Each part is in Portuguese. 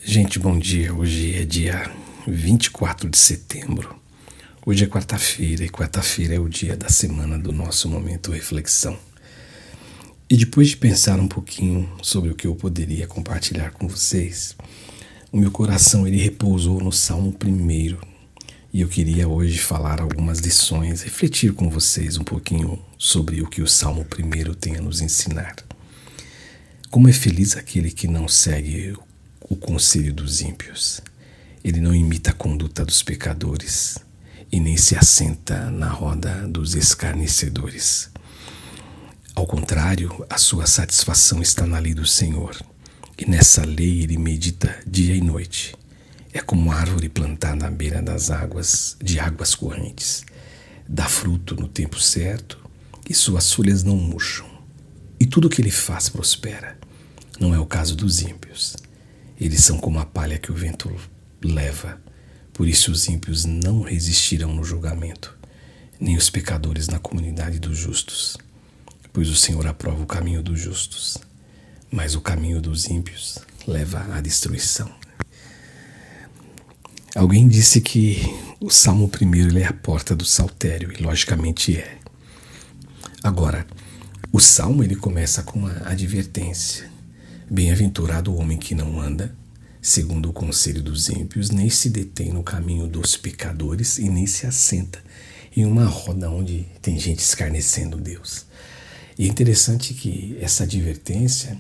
Gente, bom dia. Hoje é dia 24 de setembro. Hoje é quarta-feira e quarta-feira é o dia da semana do nosso momento reflexão. E depois de pensar um pouquinho sobre o que eu poderia compartilhar com vocês, o meu coração ele repousou no Salmo 1 e eu queria hoje falar algumas lições, refletir com vocês um pouquinho sobre o que o Salmo 1 tem a nos ensinar. Como é feliz aquele que não segue o conselho dos ímpios. Ele não imita a conduta dos pecadores e nem se assenta na roda dos escarnecedores. Ao contrário, a sua satisfação está na lei do Senhor, e nessa lei ele medita dia e noite. É como árvore plantada à beira das águas, de águas correntes. Dá fruto no tempo certo e suas folhas não murcham. E tudo o que ele faz prospera. Não é o caso dos ímpios. Eles são como a palha que o vento leva. Por isso os ímpios não resistirão no julgamento, nem os pecadores na comunidade dos justos. Pois o Senhor aprova o caminho dos justos, mas o caminho dos ímpios leva à destruição. Alguém disse que o Salmo 1 ele é a porta do saltério, e logicamente é. Agora, o Salmo ele começa com uma advertência. Bem-aventurado o homem que não anda segundo o conselho dos ímpios, nem se detém no caminho dos pecadores e nem se assenta em uma roda onde tem gente escarnecendo Deus. E é interessante que essa advertência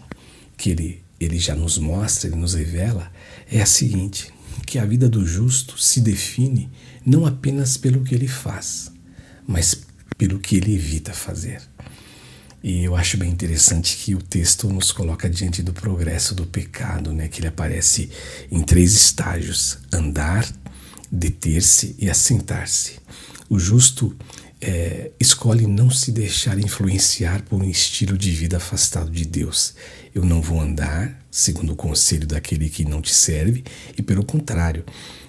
que ele já nos mostra, ele nos revela, é a seguinte, que a vida do justo se define não apenas pelo que ele faz, mas pelo que ele evita fazer. E eu acho bem interessante que o texto nos coloca diante do progresso do pecado, né? Que ele aparece em 3 estágios: andar, deter-se e assentar-se. O justo escolhe não se deixar influenciar por um estilo de vida afastado de Deus. Eu não vou andar segundo o conselho daquele que não te serve, e pelo contrário,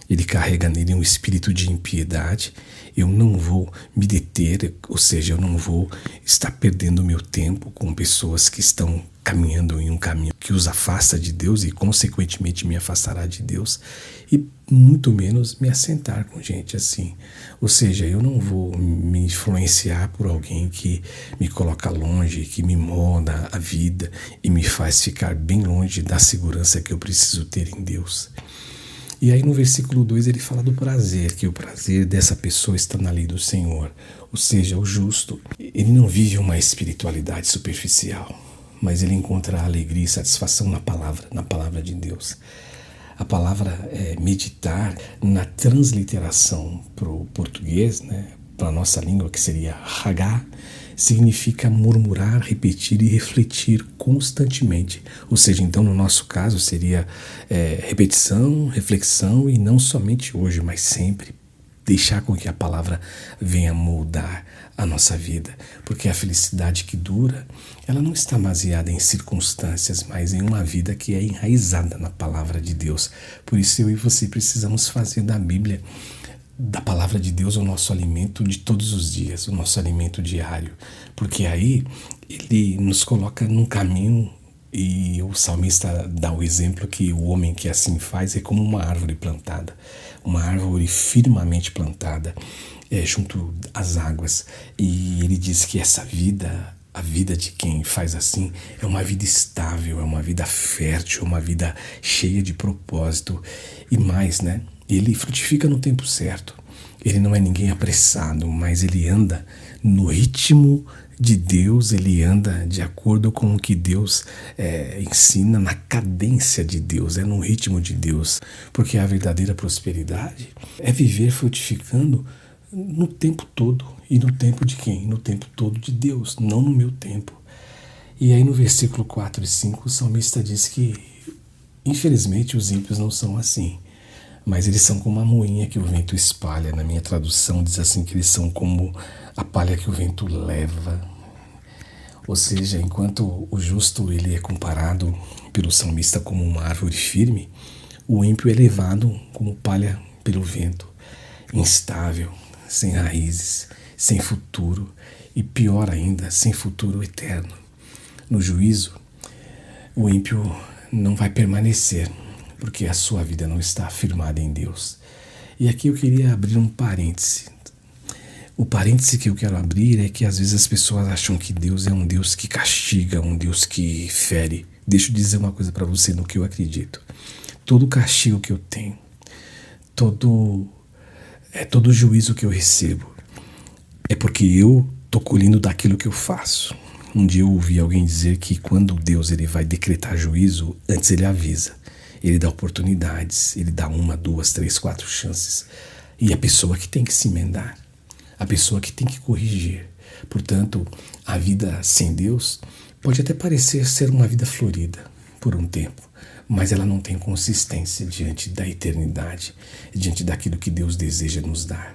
ele carrega nele um espírito de impiedade. Eu não vou me deter, ou seja, eu não vou estar perdendo meu tempo com pessoas que estão caminhando em um caminho que os afasta de Deus e consequentemente me afastará de Deus, e muito menos me assentar com gente assim. Ou seja, eu não vou me influenciar por alguém que me coloca longe, que me molda a vida e me faz ficar bem longe da segurança que eu preciso ter em Deus. E aí no versículo 2 ele fala do prazer, que o prazer dessa pessoa está na lei do Senhor. Ou seja, o justo, ele não vive uma espiritualidade superficial, mas ele encontra alegria e satisfação na palavra de Deus. A palavra meditar, na transliteração para o português, né, para a nossa língua, que seria hagá, significa murmurar, repetir e refletir constantemente. Ou seja, então no nosso caso seria repetição, reflexão, e não somente hoje, mas sempre. Deixar com que a palavra venha moldar a nossa vida. Porque a felicidade que dura, ela não está baseada em circunstâncias, mas em uma vida que é enraizada na palavra de Deus. Por isso eu e você precisamos fazer da Bíblia, da palavra de Deus, o nosso alimento de todos os dias, o nosso alimento diário. Porque aí ele nos coloca num caminho, e o salmista dá o exemplo que o homem que assim faz é como uma árvore plantada, uma árvore firmemente plantada junto às águas. E ele diz que essa vida, a vida de quem faz assim, é uma vida estável, é uma vida fértil, uma vida cheia de propósito. E mais, né? Ele frutifica no tempo certo. Ele não é ninguém apressado, mas ele anda no ritmo de Deus, ele anda de acordo com o que Deus ensina, na cadência de Deus, no ritmo de Deus. Porque a verdadeira prosperidade é viver frutificando no tempo todo. E no tempo de quem? No tempo todo de Deus, não no meu tempo. E aí no versículo 4 e 5 o salmista diz que infelizmente os ímpios não são assim, mas eles são como a moinha que o vento espalha. Na minha tradução diz assim, que eles são como a palha que o vento leva. Ou seja, enquanto o justo ele é comparado pelo salmista como uma árvore firme, o ímpio é levado como palha pelo vento, instável, sem raízes, sem futuro e, pior ainda, sem futuro eterno. No juízo, o ímpio não vai permanecer, porque a sua vida não está firmada em Deus. E aqui eu queria abrir um parêntese. O parêntese que eu quero abrir é que às vezes as pessoas acham que Deus é um Deus que castiga, um Deus que fere. Deixa eu dizer uma coisa para você no que eu acredito. Todo castigo que eu tenho, todo juízo que eu recebo, é porque eu estou colhendo daquilo que eu faço. Um dia eu ouvi alguém dizer que quando Deus ele vai decretar juízo, antes ele avisa. Ele dá oportunidades, ele dá 1, 2, 3, 4 chances. E a pessoa que tem que se emendar, a pessoa que tem que corrigir. Portanto, a vida sem Deus pode até parecer ser uma vida florida por um tempo, mas ela não tem consistência diante da eternidade, diante daquilo que Deus deseja nos dar.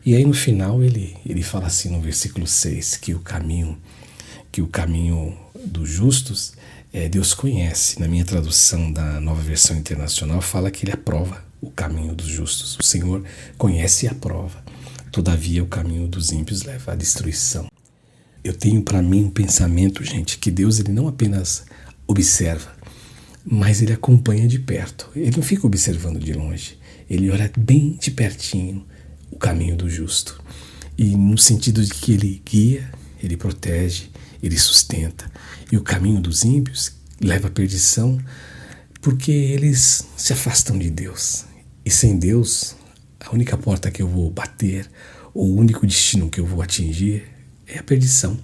E aí no final ele fala assim no versículo 6, que o caminho dos justos, Deus conhece. Na minha tradução da Nova Versão Internacional fala que ele aprova o caminho dos justos. O Senhor conhece e aprova. Todavia o caminho dos ímpios leva à destruição. Eu tenho para mim um pensamento, gente, que Deus ele não apenas observa, mas ele acompanha de perto. Ele não fica observando de longe. Ele olha bem de pertinho o caminho do justo. E no sentido de que ele guia, ele protege, ele sustenta. E o caminho dos ímpios leva à perdição porque eles se afastam de Deus. E sem Deus, a única porta que eu vou bater, ou o único destino que eu vou atingir é a perdição.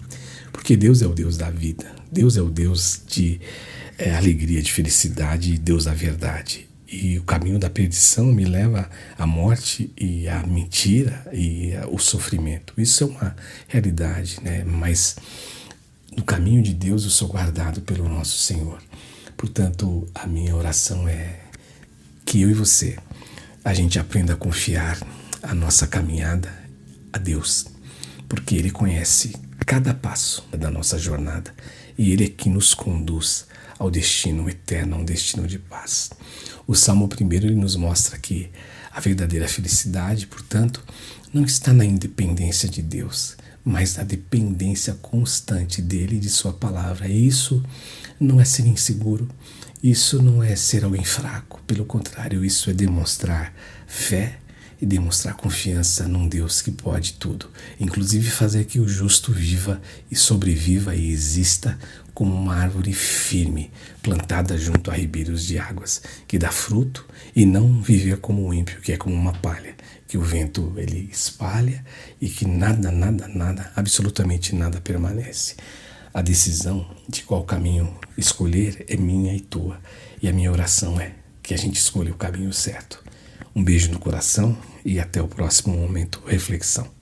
Porque Deus é o Deus da vida. Deus é o Deus de alegria, de felicidade, Deus da verdade. E o caminho da perdição me leva à morte e à mentira e ao sofrimento. Isso é uma realidade, né? Mas no caminho de Deus eu sou guardado pelo nosso Senhor. Portanto, a minha oração é que eu e você, a gente aprenda a confiar a nossa caminhada a Deus, porque Ele conhece cada passo da nossa jornada e Ele é que nos conduz ao destino eterno, a um destino de paz. O Salmo 1 ele nos mostra que a verdadeira felicidade, portanto, não está na independência de Deus, mas na dependência constante dele e de sua palavra. E isso não é ser inseguro, isso não é ser alguém fraco, pelo contrário, isso é demonstrar fé e demonstrar confiança num Deus que pode tudo, inclusive fazer que o justo viva e sobreviva e exista como uma árvore firme, plantada junto a ribeiros de águas, que dá fruto e não viver como o ímpio, que é como uma palha, que o vento ele espalha e que nada, absolutamente nada permanece. A decisão de qual caminho escolher é minha e tua, e a minha oração é que a gente escolha o caminho certo. Um beijo no coração e até o próximo momento reflexão.